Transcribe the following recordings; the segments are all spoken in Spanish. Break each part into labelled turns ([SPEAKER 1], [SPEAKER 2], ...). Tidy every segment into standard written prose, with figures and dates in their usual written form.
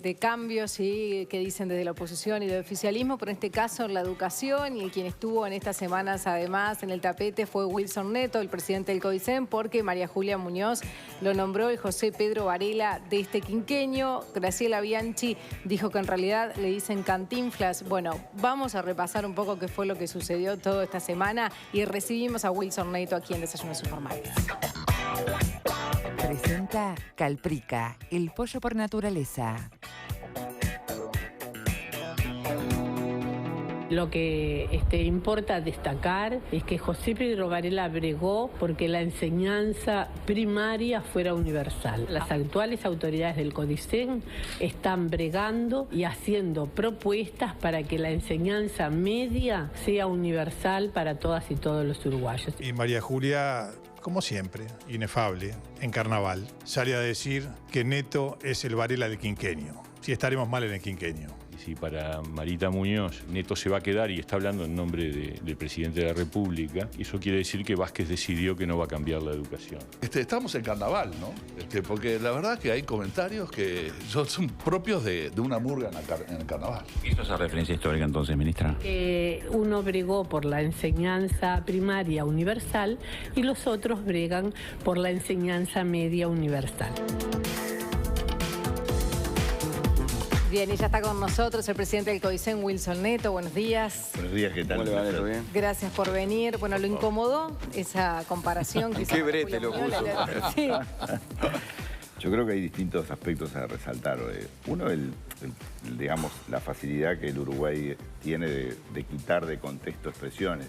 [SPEAKER 1] de cambios, ¿sí?, que dicen desde la oposición y del oficialismo, pero en este caso en la educación, y quien estuvo en estas semanas además en el tapete fue Wilson Neto, el presidente del CODICEN, porque María Julia Muñoz lo nombró el José Pedro Varela de este quinquenio. Graciela Bianchi dijo que en realidad le dicen Cantinflas. Bueno, vamos a repasar un poco qué fue lo que sucedió toda esta semana y recibimos a Wilson Neto aquí en Desayunos Informales.
[SPEAKER 2] Presenta Calprica, el pollo por naturaleza.
[SPEAKER 3] Lo que importa destacar es que José Pedro Varela bregó porque la enseñanza primaria fuera universal. Las actuales autoridades del CODICEN están bregando y haciendo propuestas para que la enseñanza media sea universal para todas y todos los uruguayos.
[SPEAKER 4] Y María Julia, como siempre, inefable, en carnaval, sale a decir que Neto es el Varela del quinquenio. Si estaremos mal en el quinquenio.
[SPEAKER 5] Si para Marita Muñoz Neto se va a quedar y está hablando en nombre del presidente de la República, eso quiere decir que Vázquez decidió que no va a cambiar la educación.
[SPEAKER 6] Estamos en carnaval, ¿no? Porque la verdad que hay comentarios que son propios de una murga en el carnaval.
[SPEAKER 7] ¿Hizo esa referencia histórica entonces, ministra?
[SPEAKER 3] Uno bregó por la enseñanza primaria universal y los otros bregan por la enseñanza media universal.
[SPEAKER 1] Bien, y ya está con nosotros el presidente del CODICEN, Wilson Neto. Buenos días.
[SPEAKER 8] Buenos días, ¿qué tal?
[SPEAKER 7] ¿Cómo le va, Neto? ¿Bien?
[SPEAKER 1] Gracias por venir. Bueno, ¿lo incomodó esa comparación?
[SPEAKER 8] ¿Qué brete lo puso?
[SPEAKER 1] Sí.
[SPEAKER 8] Yo creo que hay distintos aspectos a resaltar. Uno, digamos, la facilidad que el Uruguay tiene de quitar de contexto expresiones.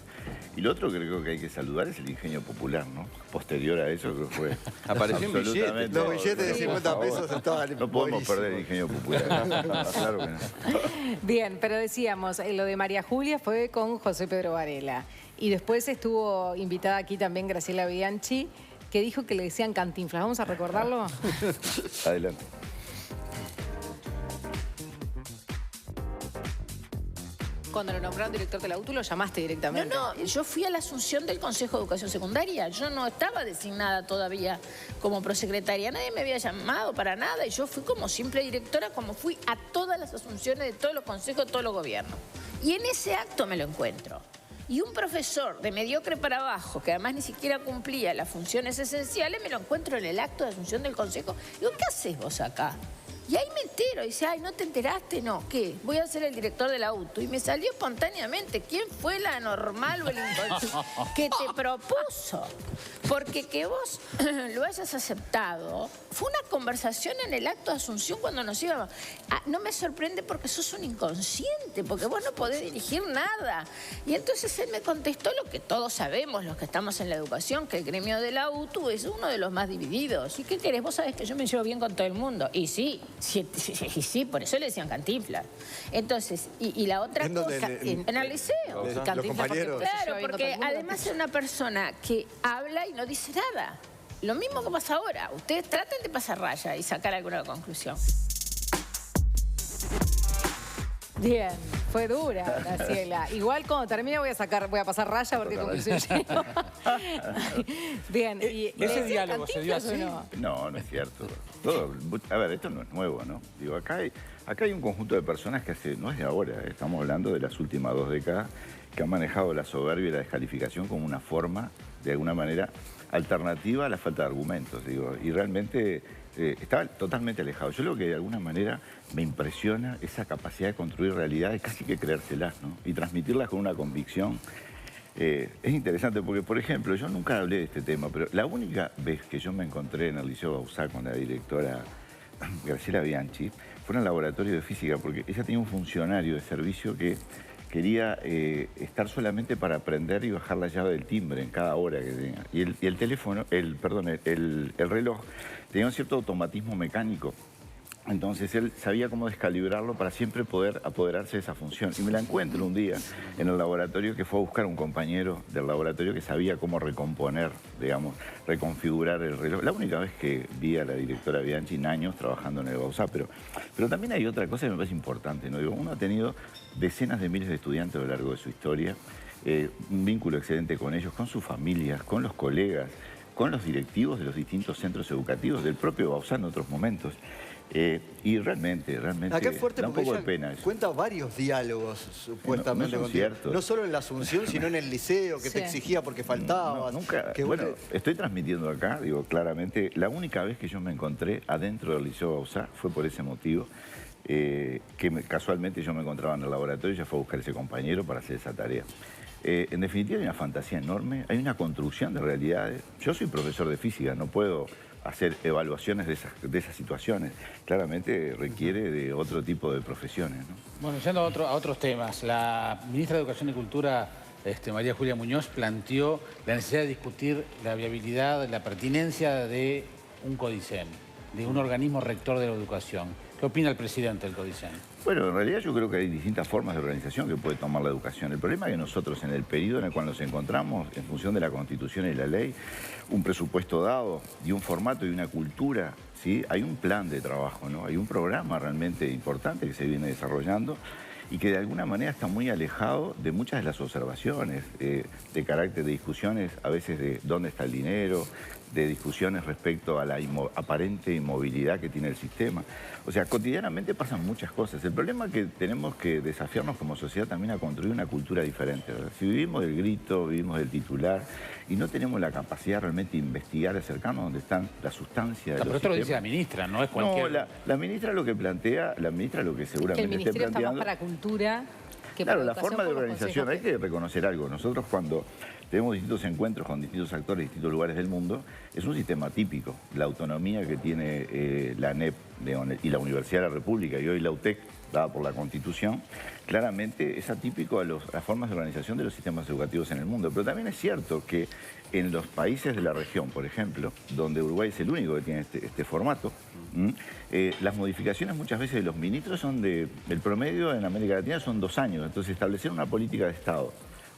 [SPEAKER 8] Y lo otro que creo que hay que saludar es el ingenio popular, ¿no? Posterior a eso creo que fue...
[SPEAKER 7] Apareció un billete.
[SPEAKER 9] Los billetes de 50 pesos estaban...
[SPEAKER 8] No podemos perder el ingenio popular. Claro que no.
[SPEAKER 1] Bien, pero decíamos, lo de María Julia fue con José Pedro Varela. Y después estuvo invitada aquí también Graciela Bianchi, que dijo que le decían Cantinflas. ¿Vamos a recordarlo?
[SPEAKER 8] Adelante.
[SPEAKER 1] Cuando lo nombraron director de la UTU, lo llamaste directamente.
[SPEAKER 10] No, yo fui a la asunción del Consejo de Educación Secundaria. Yo no estaba designada todavía como prosecretaria. Nadie me había llamado para nada y yo fui como simple directora, como fui a todas las asunciones de todos los consejos, de todos los gobiernos. Y en ese acto me lo encuentro. Y un profesor de mediocre para abajo, que además ni siquiera cumplía las funciones esenciales, me lo encuentro en el acto de asunción del Consejo. Digo, ¿qué haces vos acá? Y ahí me entero, dice, ay, ¿no te enteraste? No, ¿qué? Voy a ser el director de la UTU. Y me salió espontáneamente, ¿quién fue la anormal o el inconsciente que te propuso? Porque que vos lo hayas aceptado, fue una conversación en el acto de asunción cuando nos íbamos. No me sorprende porque sos un inconsciente, porque vos no podés dirigir nada. Y entonces él me contestó lo que todos sabemos, los que estamos en la educación, que el gremio de la UTU es uno de los más divididos. ¿Y qué querés? Vos sabés que yo me llevo bien con todo el mundo. Y sí. Sí, por eso le decían Cantinflas. Entonces, y la otra cosa, en el liceo.
[SPEAKER 9] Los compañeros.
[SPEAKER 10] Claro, porque además es una persona que habla y no dice nada. Lo mismo que pasa ahora. Ustedes traten de pasar raya y sacar alguna conclusión.
[SPEAKER 1] Bien, fue dura, Graciela. Igual cuando termine voy a pasar raya porque conclusión llego. Bien, y
[SPEAKER 4] ¿ese diálogo se dio así?
[SPEAKER 8] No, no es cierto. A ver, esto no es nuevo, ¿no? Digo, acá hay un conjunto de personas que no es de ahora, estamos hablando de las últimas 2 décadas, que han manejado la soberbia y la descalificación como una forma, de alguna manera, alternativa a la falta de argumentos, digo. Y realmente estaba totalmente alejado. Yo lo que de alguna manera me impresiona esa capacidad de construir realidades, casi que creérselas, ¿no? Y transmitirlas con una convicción. Es interesante porque, por ejemplo, yo nunca hablé de este tema, pero la única vez que yo me encontré en el Liceo Bauzá con la directora Graciela Bianchi fue en el laboratorio de física, porque ella tenía un funcionario de servicio que quería estar solamente para aprender y bajar la llave del timbre en cada hora que tenía. Y el teléfono, el reloj tenía un cierto automatismo mecánico. Entonces él sabía cómo descalibrarlo para siempre poder apoderarse de esa función. Y me la encuentro un día en el laboratorio, que fue a buscar un compañero del laboratorio que sabía cómo recomponer, digamos, reconfigurar el reloj. La única vez que vi a la directora Bianchi en años trabajando en el Bauzá. Pero también hay otra cosa que me parece importante, ¿no? Digo, uno ha tenido decenas de miles de estudiantes a lo largo de su historia, un vínculo excelente con ellos, con sus familias, con los colegas, con los directivos de los distintos centros educativos, del propio Bauzá en otros momentos. Y realmente
[SPEAKER 9] Acá es fuerte
[SPEAKER 8] da un
[SPEAKER 9] porque
[SPEAKER 8] poco de
[SPEAKER 9] ella
[SPEAKER 8] pena eso.
[SPEAKER 9] cuenta varios diálogos supuestamente
[SPEAKER 8] no son
[SPEAKER 9] contigo.
[SPEAKER 8] ciertos.
[SPEAKER 9] No solo en la Asunción, sino en el liceo, que te exigía porque faltabas.
[SPEAKER 8] Nunca,
[SPEAKER 9] que
[SPEAKER 8] bueno, estoy transmitiendo acá, digo, claramente, la única vez que yo me encontré adentro del Liceo Bauzá fue por ese motivo, casualmente yo me encontraba en el laboratorio y ella fue a buscar a ese compañero para hacer esa tarea. En definitiva hay una fantasía enorme, hay una construcción de realidades. Yo soy profesor de física, no puedo hacer evaluaciones de esas situaciones. Claramente requiere de otro tipo de profesiones, ¿no?
[SPEAKER 11] Bueno, yendo a otros temas, la ministra de Educación y Cultura, María Julia Muñoz, planteó la necesidad de discutir la viabilidad, la pertinencia de un CODICEN, de un organismo rector de la educación. ¿Qué opina el presidente del CODICEN?
[SPEAKER 8] Bueno, en realidad yo creo que hay distintas formas de organización que puede tomar la educación. El problema es que nosotros, en el periodo en el cual nos encontramos, en función de la Constitución y la ley, un presupuesto dado y un formato y una cultura, ¿sí? Hay un plan de trabajo, ¿no? Hay un programa realmente importante que se viene desarrollando y que de alguna manera está muy alejado de muchas de las observaciones de carácter de discusiones, a veces de dónde está el dinero, de discusiones respecto a la aparente inmovilidad que tiene el sistema. O sea, cotidianamente pasan muchas cosas. El problema es que tenemos que desafiarnos como sociedad también a construir una cultura diferente, ¿verdad? Si vivimos del grito, vivimos del titular y no tenemos la capacidad realmente de investigar, acercarnos donde están la sustancia de los
[SPEAKER 11] Pero esto lo dice
[SPEAKER 8] sistemas.
[SPEAKER 11] la ministra, no es cualquier...
[SPEAKER 8] No, la ministra lo que plantea, la ministra lo que seguramente
[SPEAKER 1] el ministerio
[SPEAKER 8] esté planteando...
[SPEAKER 1] está más para cultura que
[SPEAKER 8] Claro,
[SPEAKER 1] para
[SPEAKER 8] la
[SPEAKER 1] educación
[SPEAKER 8] forma de
[SPEAKER 1] por los
[SPEAKER 8] organización,
[SPEAKER 1] consejos
[SPEAKER 8] hay que reconocer algo. Nosotros cuando tenemos distintos encuentros con distintos actores de distintos lugares del mundo, es un sistema típico. La autonomía que tiene la ANEP y la Universidad de la República y hoy la UTEC, dada por la Constitución, claramente es atípico a las formas de organización de los sistemas educativos en el mundo. Pero también es cierto que en los países de la región, por ejemplo, donde Uruguay es el único que tiene este formato, las modificaciones muchas veces de los ministros son el promedio en América Latina son 2 años. Entonces, establecer una política de Estado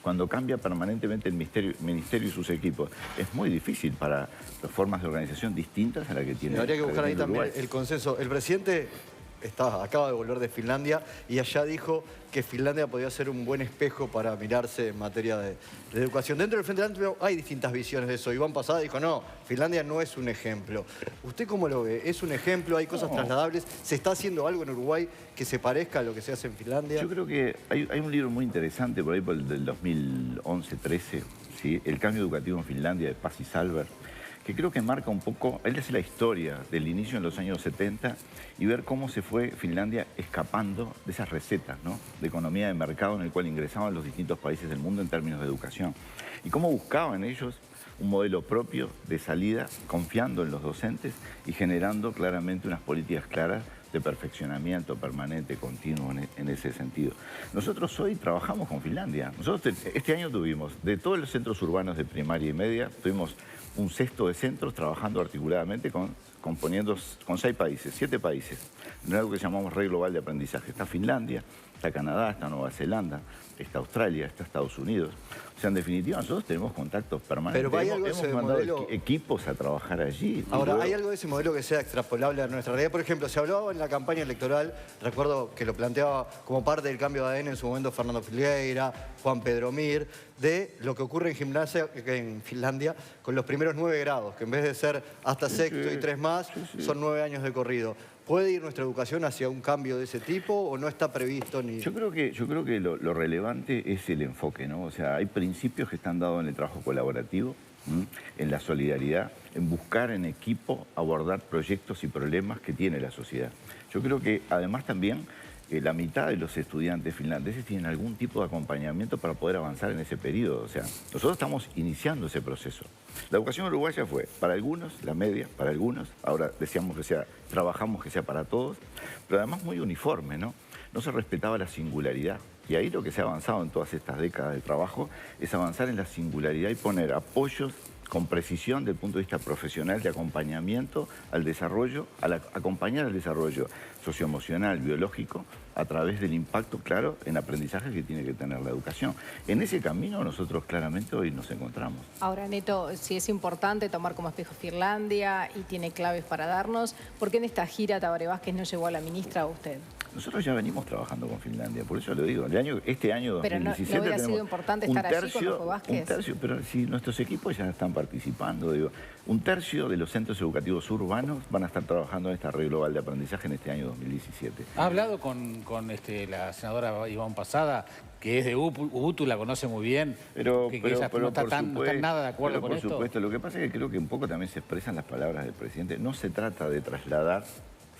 [SPEAKER 8] cuando cambia permanentemente el ministerio y sus equipos, es muy difícil para las formas de organización distintas a la que tiene
[SPEAKER 9] Habría que buscar ahí también
[SPEAKER 8] Uruguay.
[SPEAKER 9] el consenso. El presidente acaba de volver de Finlandia y allá dijo que Finlandia podía ser un buen espejo para mirarse en materia de educación. Dentro del Frente Amplio hay distintas visiones de eso. Iván Posada dijo, no, Finlandia no es un ejemplo. ¿Usted cómo lo ve? ¿Es un ejemplo? ¿Hay cosas trasladables? ¿Se está haciendo algo en Uruguay que se parezca a lo que se hace en Finlandia?
[SPEAKER 8] Yo creo que hay un libro muy interesante por ahí, del 2011-13, ¿sí? El cambio educativo en Finlandia, de Pasi Salver, que creo que marca un poco, él hace la historia del inicio en los años 70 y ver cómo se fue Finlandia escapando de esas recetas, ¿no? De economía de mercado en el cual ingresaban los distintos países del mundo en términos de educación. Y cómo buscaban ellos un modelo propio de salida, confiando en los docentes y generando claramente unas políticas claras de perfeccionamiento permanente, continuo en ese sentido. Nosotros hoy trabajamos con Finlandia. Nosotros este año tuvimos, de todos los centros urbanos de primaria y media, tuvimos un sexto de centros trabajando articuladamente componiendo con 6 países, 7 países, en algo que llamamos Red Global de Aprendizaje. Está Finlandia, está Canadá, está Nueva Zelanda, está Australia, está Estados Unidos. O sea, en definitiva, nosotros tenemos contactos permanentes.
[SPEAKER 9] Pero hay algo de
[SPEAKER 8] hemos
[SPEAKER 9] ese
[SPEAKER 8] mandado
[SPEAKER 9] modelo...
[SPEAKER 8] equipos a trabajar allí.
[SPEAKER 9] Ahora,
[SPEAKER 8] luego...
[SPEAKER 9] ¿hay algo de ese modelo que sea extrapolable a nuestra realidad? Por ejemplo, se hablaba en la campaña electoral, recuerdo que lo planteaba como parte del cambio de ADN en su momento Fernando Filgueira, Juan Pedro Mir, de lo que ocurre en Finlandia con los primeros 9 grados, que en vez de ser hasta sexto y 3 más, son 9 años de corrido. ¿Puede ir nuestra educación hacia un cambio de ese tipo o no está previsto ni...?
[SPEAKER 8] Yo creo que lo relevante es el enfoque, ¿no? O sea, hay principios que están dados en el trabajo colaborativo, en la solidaridad, en buscar en equipo abordar proyectos y problemas que tiene la sociedad. Yo creo que además también la mitad de los estudiantes finlandeses tienen algún tipo de acompañamiento para poder avanzar en ese periodo. O sea, nosotros estamos iniciando ese proceso. La educación uruguaya fue, para algunos, la media, para algunos, ahora deseamos que sea, trabajamos que sea para todos, pero además muy uniforme, ¿no? No se respetaba la singularidad. Y ahí lo que se ha avanzado en todas estas décadas de trabajo es avanzar en la singularidad y poner apoyos con precisión desde el punto de vista profesional de acompañamiento al desarrollo, acompañar el desarrollo socioemocional, biológico, a través del impacto, claro, en aprendizaje que tiene que tener la educación. En ese camino nosotros claramente hoy nos encontramos.
[SPEAKER 1] Ahora, Neto, si es importante tomar como espejo Finlandia y tiene claves para darnos, ¿por qué en esta gira Tabaré Vázquez no llevó a la ministra o usted?
[SPEAKER 8] Nosotros ya venimos trabajando con Finlandia, por eso lo digo. Este año 2017
[SPEAKER 1] pero no hubiera sido importante estar allí cuando fue Vázquez.
[SPEAKER 8] Un tercio, pero si nuestros equipos ya están participando, digo, un tercio de los centros educativos urbanos van a estar trabajando en esta red global de aprendizaje en este año 2017.
[SPEAKER 11] ¿Ha hablado con la senadora Ivonne Pasada, que es de Ubuntu, la conoce muy bien, que ella no está nada de acuerdo con esto?
[SPEAKER 8] Por supuesto, lo que pasa es que creo que un poco también se expresan las palabras del presidente. No se trata de trasladar,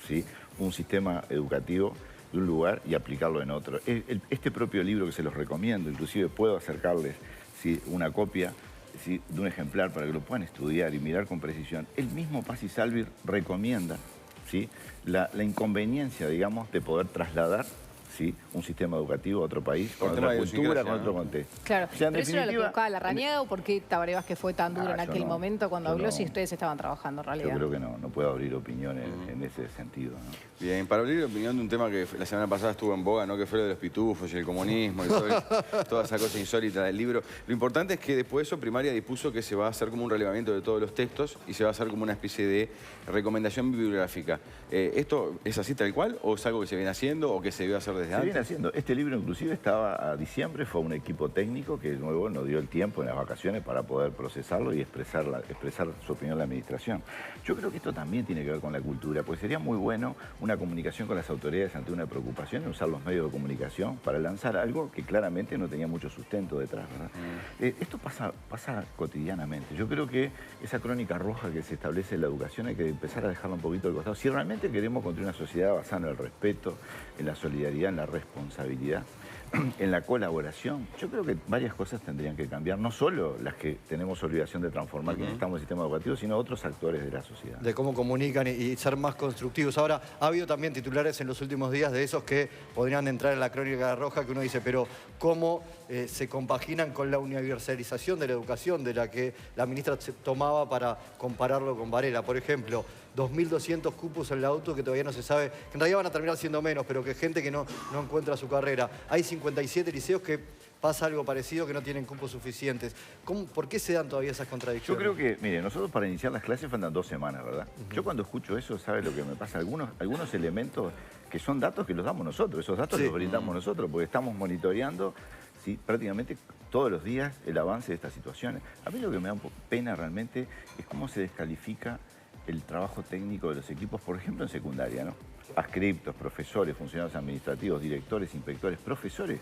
[SPEAKER 8] ¿sí?, un sistema educativo de un lugar y aplicarlo en otro. Este propio libro que se los recomiendo, inclusive puedo acercarles, ¿sí?, una copia, ¿sí?, de un ejemplar para que lo puedan estudiar y mirar con precisión. El mismo Paz y Salvi recomienda, ¿sí?, la inconveniencia, digamos, de poder trasladar, ¿sí?, un sistema educativo a otro país, con otra cultura, con otro contexto.
[SPEAKER 1] Claro,
[SPEAKER 8] o sea,
[SPEAKER 1] pero eso era lo que buscaba Larrañaga, ¿o por qué Tabaré Vázquez fue tan duro en aquel momento cuando habló si ustedes estaban trabajando en realidad?
[SPEAKER 8] Yo creo que no puedo abrir opinión en ese sentido, ¿no?
[SPEAKER 12] Bien, para abrir opinión de un tema que la semana pasada estuvo en boga, ¿no?, que fue lo de los pitufos y el comunismo y toda esa cosa insólita del libro. Lo importante es que después de eso Primaria dispuso que se va a hacer como un relevamiento de todos los textos y se va a hacer como una especie de recomendación bibliográfica. ¿Esto es así tal cual o es algo que se viene haciendo o que se debe hacer desde antes?
[SPEAKER 8] Se viene haciendo. Este libro inclusive estaba a diciembre, fue un equipo técnico que de nuevo nos dio el tiempo en las vacaciones para poder procesarlo y expresar su opinión a la administración. Yo creo que esto también tiene que ver con la cultura, porque sería muy bueno una comunicación con las autoridades ante una preocupación y usar los medios de comunicación para lanzar algo que claramente no tenía mucho sustento detrás, ¿verdad? Esto pasa cotidianamente. Yo creo que esa crónica roja que se establece en la educación hay que empezar a dejarla un poquito al costado. Si realmente queremos construir una sociedad basada en el respeto, en la solidaridad, en la responsabilidad, en la colaboración, yo creo que varias cosas tendrían que cambiar, no solo las que tenemos obligación de transformar, que necesitamos el sistema educativo, sino otros actores de la sociedad.
[SPEAKER 9] De cómo comunican y ser más constructivos. Ahora, ha habido también titulares en los últimos días de esos que podrían entrar en la crónica roja, que uno dice, pero ¿cómo se compaginan con la universalización de la educación de la que la ministra tomaba para compararlo con Varela? Por ejemplo, 2.200 cupos en la auto que todavía no se sabe, que en realidad van a terminar siendo menos, pero que gente que no encuentra su carrera. Hay 57 liceos que pasa algo parecido, que no tienen cupos suficientes. ¿Por qué se dan todavía esas contradicciones?
[SPEAKER 8] Yo creo que, mire, nosotros para iniciar las clases faltan 2 semanas, ¿verdad? Yo cuando escucho eso, ¿sabe lo que me pasa? Algunos elementos que son datos que los damos nosotros, esos datos los brindamos nosotros, porque estamos monitoreando, ¿sí?, prácticamente todos los días el avance de estas situaciones. A mí lo que me da pena realmente es cómo se descalifica el trabajo técnico de los equipos, por ejemplo, en secundaria, ¿no? Adscriptos, profesores, funcionarios administrativos, directores, inspectores, profesores.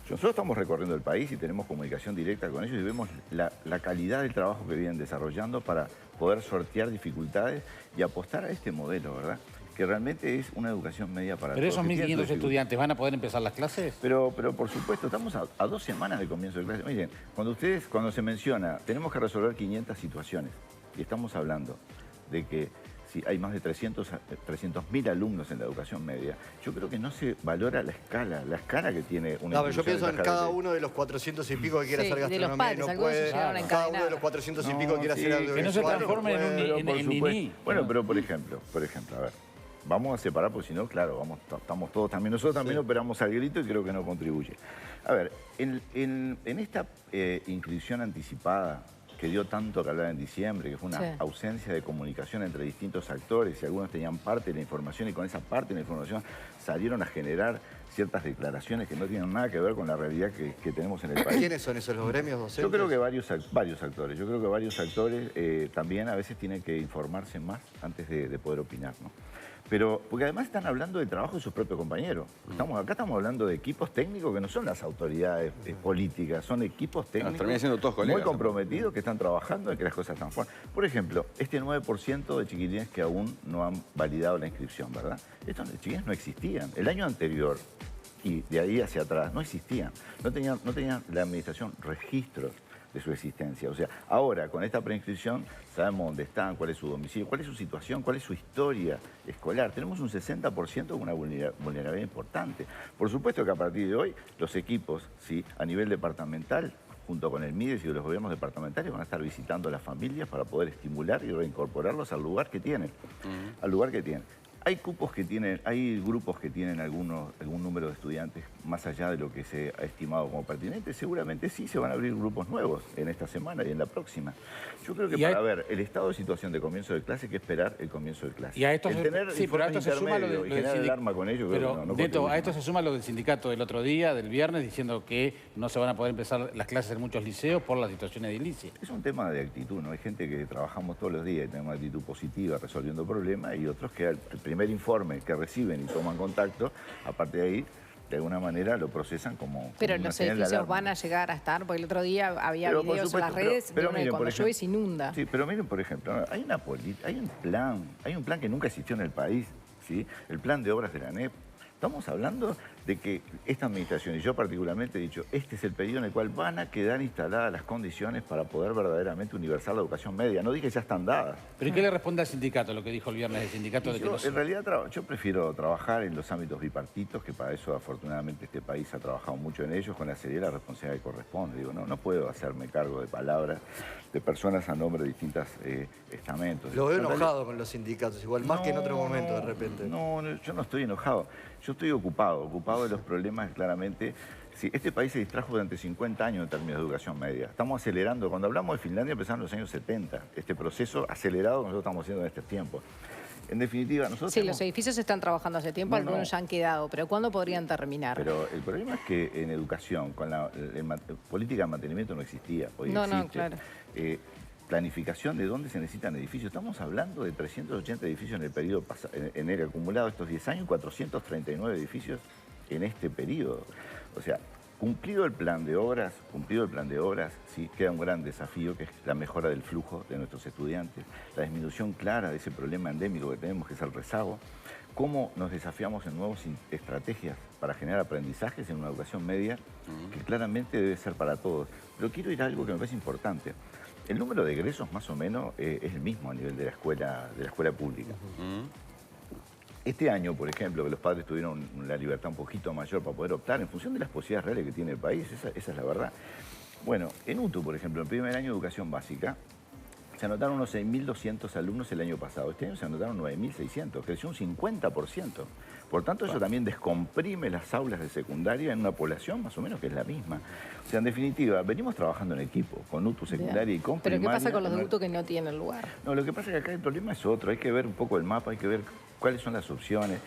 [SPEAKER 8] Nosotros estamos recorriendo el país y tenemos comunicación directa con ellos y vemos la calidad del trabajo que vienen desarrollando para poder sortear dificultades y apostar a este modelo, ¿verdad?, que realmente es una educación media para todos.
[SPEAKER 11] ¿Pero esos 1.500 estudiantes van a poder empezar las clases?
[SPEAKER 8] Pero por supuesto, estamos a 2 semanas de comienzo de clases. Miren, cuando se menciona, tenemos que resolver 500 situaciones y estamos hablando de que si hay más de 300.000 alumnos en la educación media, yo creo que no se valora la escala que tiene una
[SPEAKER 9] pero yo pienso en cada uno de los 400 y pico que quiera hacer gastronomía,
[SPEAKER 1] de los padres,
[SPEAKER 9] no puede, cada uno de los 400 y pico que quiera hacer audiovisual.
[SPEAKER 11] Que no se transforme en niní.
[SPEAKER 8] Bueno, pero por ejemplo, a ver, vamos a separar, porque si no, claro, estamos todos también, nosotros también operamos al grito y creo que no contribuye. A ver, en esta inscripción anticipada que dio tanto que hablar en diciembre, que fue una ausencia de comunicación entre distintos actores y algunos tenían parte de la información y con esa parte de la información salieron a generar ciertas declaraciones que no tienen nada que ver con la realidad que tenemos en el país.
[SPEAKER 9] ¿Quiénes son esos, los gremios docentes?
[SPEAKER 8] Yo creo que varios actores. Yo creo que varios actores también a veces tienen que informarse más antes de poder opinar, ¿no? Pero, porque además están hablando del trabajo de sus propios compañeros. Acá estamos hablando de equipos técnicos que no son las autoridades políticas, son equipos técnicos
[SPEAKER 12] siendo todos colegas,
[SPEAKER 8] muy comprometidos que están trabajando en que las cosas transformen. Por ejemplo, este 9% de chiquilines que aún no han validado la inscripción, ¿verdad? Estos chiquilines no existían. El año anterior y de ahí hacia atrás no existían. No tenían la administración registros de su existencia. O sea, ahora con esta preinscripción sabemos dónde están, cuál es su domicilio, cuál es su situación, cuál es su historia escolar. Tenemos un 60% con una vulnerabilidad importante. Por supuesto que a partir de hoy los equipos, ¿sí?, a nivel departamental, junto con el MIDES y los gobiernos departamentales, van a estar visitando a las familias para poder estimular y reincorporarlos al lugar que tienen. Hay grupos que tienen algún número de estudiantes más allá de lo que se ha estimado como pertinente. Seguramente sí se van a abrir grupos nuevos en esta semana y en la próxima. Yo creo que para ver el estado de situación de comienzo de clase hay que esperar el comienzo de clase.
[SPEAKER 11] Y a esto
[SPEAKER 8] pero a esto
[SPEAKER 11] se suma lo del
[SPEAKER 8] alarma con ello.
[SPEAKER 11] Pero, Neto, a esto se suma lo del sindicato del otro día, del viernes, diciendo que no se van a poder empezar las clases en muchos liceos por la situación edilicia.
[SPEAKER 8] Es un tema de actitud, ¿no? Hay gente que trabajamos todos los días y tenemos una actitud positiva resolviendo problemas y otros que el primer informe que reciben y toman contacto, aparte de ahí, de alguna manera lo procesan como...
[SPEAKER 1] Pero los edificios van a llegar a estar, porque el otro día había videos en las redes
[SPEAKER 8] pero
[SPEAKER 1] de
[SPEAKER 8] miren,
[SPEAKER 1] cuando llueve se inunda.
[SPEAKER 8] Sí, pero miren, por ejemplo, hay un plan que nunca existió en el país, ¿sí? El plan de obras de la ANEP. Estamos hablando de que esta administración, y yo particularmente he dicho, este es el periodo en el cual van a quedar instaladas las condiciones para poder verdaderamente universar la educación media. No dije ya están dadas.
[SPEAKER 11] ¿Pero y qué le responde al sindicato, lo que dijo el viernes el sindicato?
[SPEAKER 8] En realidad yo prefiero trabajar en los ámbitos bipartitos, que para eso afortunadamente este país ha trabajado mucho en ellos, con la seriedad y la responsabilidad que corresponde. Digo, no puedo hacerme cargo de palabras de personas a nombre de distintos estamentos.
[SPEAKER 9] Lo veo enojado con los sindicatos, igual más que en otro momento de repente.
[SPEAKER 8] No, yo no estoy enojado. Yo estoy ocupado de los problemas claramente. Sí, este país se distrajo durante 50 años en términos de educación media. Estamos acelerando. Cuando hablamos de Finlandia empezaron en los años 70. Este proceso acelerado que nosotros estamos haciendo en estos tiempos. En definitiva, nosotros...
[SPEAKER 1] Sí, los edificios están trabajando hace tiempo, algunos ya han quedado, pero ¿cuándo podrían terminar?
[SPEAKER 8] Pero el problema es que en educación, con la política de mantenimiento no existía. Hoy existe.
[SPEAKER 1] Claro.
[SPEAKER 8] Planificación de dónde se necesitan edificios. Estamos hablando de 380 edificios en el periodo en el acumulado estos 10 años, 439 edificios en este periodo. O sea, cumplido el plan de obras, sí, queda un gran desafío que es la mejora del flujo de nuestros estudiantes, la disminución clara de ese problema endémico que tenemos, que es el rezago. Cómo nos desafiamos en nuevas estrategias para generar aprendizajes en una educación media que claramente debe ser para todos. Pero quiero ir a algo que me parece importante. El número de egresos más o menos es el mismo a nivel de la escuela pública. Este año, por ejemplo, que los padres tuvieron la libertad un poquito mayor para poder optar en función de las posibilidades reales que tiene el país, esa es la verdad. Bueno, en UTU, por ejemplo, en primer año de educación básica, se anotaron unos 6.200 alumnos el año pasado. Este año se anotaron 9.600, creció un 50%. Por tanto, eso también descomprime las aulas de secundaria en una población más o menos que es la misma. O sea, en definitiva, venimos trabajando en equipo, con UTU secundaria y con primaria.
[SPEAKER 1] ¿Pero qué pasa con los de UTU que no tienen lugar?
[SPEAKER 8] No, lo que pasa es que acá el problema es otro. Hay que ver un poco el mapa, hay que ver cuáles son las opciones.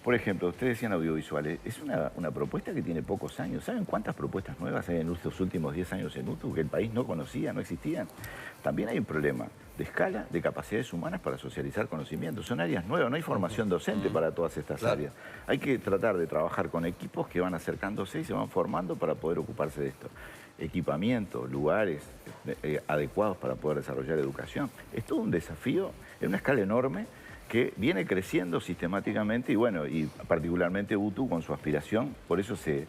[SPEAKER 8] Por ejemplo, ustedes decían audiovisuales. Es una propuesta que tiene pocos años. ¿Saben cuántas propuestas nuevas hay en estos últimos 10 años en UTU que el país no conocía, no existían? También hay un problema de escala, de capacidades humanas para socializar conocimientos. Son áreas nuevas, no hay formación docente para todas estas áreas. Hay que tratar de trabajar con equipos que van acercándose y se van formando para poder ocuparse de esto. Equipamiento, lugares adecuados para poder desarrollar educación. Es todo un desafío en una escala enorme que viene creciendo sistemáticamente y bueno, y particularmente UTU con su aspiración, por eso se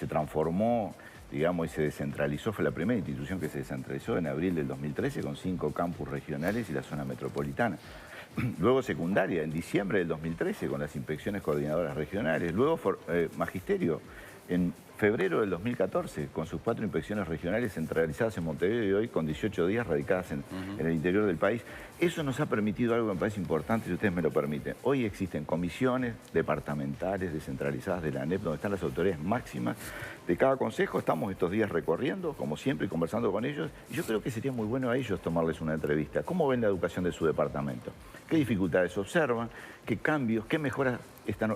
[SPEAKER 8] transformó, digamos, y se descentralizó. Fue la primera institución que se descentralizó en abril del 2013 con 5 campus regionales y la zona metropolitana. Luego secundaria en diciembre del 2013 con las inspecciones coordinadoras regionales. Luego magisterio en febrero del 2014 con sus 4 inspecciones regionales centralizadas en Montevideo y hoy con 18 días radicadas en el interior del país. Eso nos ha permitido algo que me parece importante, si ustedes me lo permiten. Hoy existen comisiones departamentales descentralizadas de la ANEP donde están las autoridades máximas de cada consejo. Estamos estos días recorriendo, como siempre, y conversando con ellos. Y yo creo que sería muy bueno a ellos tomarles una entrevista. ¿Cómo ven la educación de su departamento? ¿Qué dificultades observan? ¿Qué cambios? ¿Qué mejoras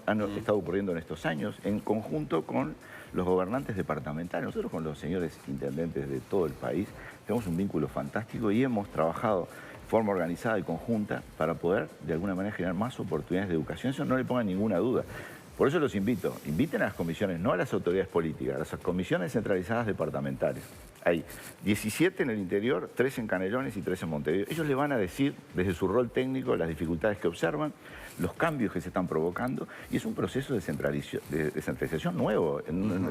[SPEAKER 8] han estado ocurriendo en estos años? En conjunto con los gobernantes departamentales. Nosotros con los señores intendentes de todo el país tenemos un vínculo fantástico y hemos trabajado de forma organizada y conjunta para poder de alguna manera generar más oportunidades de educación. Eso no le pongan ninguna duda. Por eso los invito, inviten a las comisiones, no a las autoridades políticas, a las comisiones centralizadas departamentales. Hay 17 en el interior, 3 en Canelones y 3 en Montevideo. Ellos le van a decir, desde su rol técnico, las dificultades que observan, los cambios que se están provocando, y es un proceso de descentralización nuevo.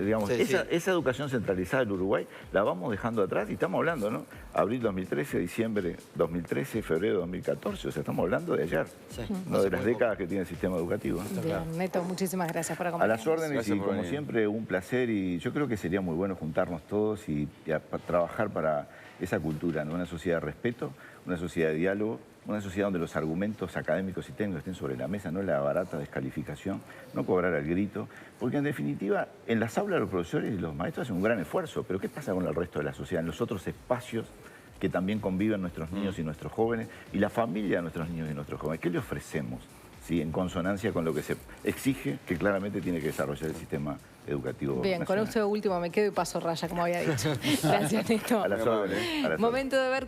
[SPEAKER 8] Digamos, esa educación centralizada del Uruguay la vamos dejando atrás y estamos hablando, ¿no? Abril 2013, diciembre 2013, febrero 2014, o sea, estamos hablando de ayer, no de las décadas que tiene el sistema educativo.
[SPEAKER 1] Bien, Neto, muchísimas gracias por acompañarnos.
[SPEAKER 8] A las órdenes y como siempre un placer y yo creo que sería muy bueno juntarnos todos y trabajar para esa cultura, ¿no? Una sociedad de respeto, una sociedad de diálogo una sociedad donde los argumentos académicos y técnicos estén sobre la mesa, no la barata descalificación, no cobrar al grito, porque en definitiva en las aulas los profesores y los maestros hacen un gran esfuerzo, pero ¿qué pasa con el resto de la sociedad, en los otros espacios que también conviven nuestros niños y nuestros jóvenes y la familia de nuestros niños y nuestros jóvenes? ¿Qué le ofrecemos? ¿Sí? En consonancia con lo que se exige, que claramente tiene que desarrollar el sistema educativo
[SPEAKER 1] Bien,
[SPEAKER 8] nacional.
[SPEAKER 1] con esto último me quedo y paso raya, como había dicho. Gracias, Neto.
[SPEAKER 8] A las órdenes.
[SPEAKER 1] Momento de ver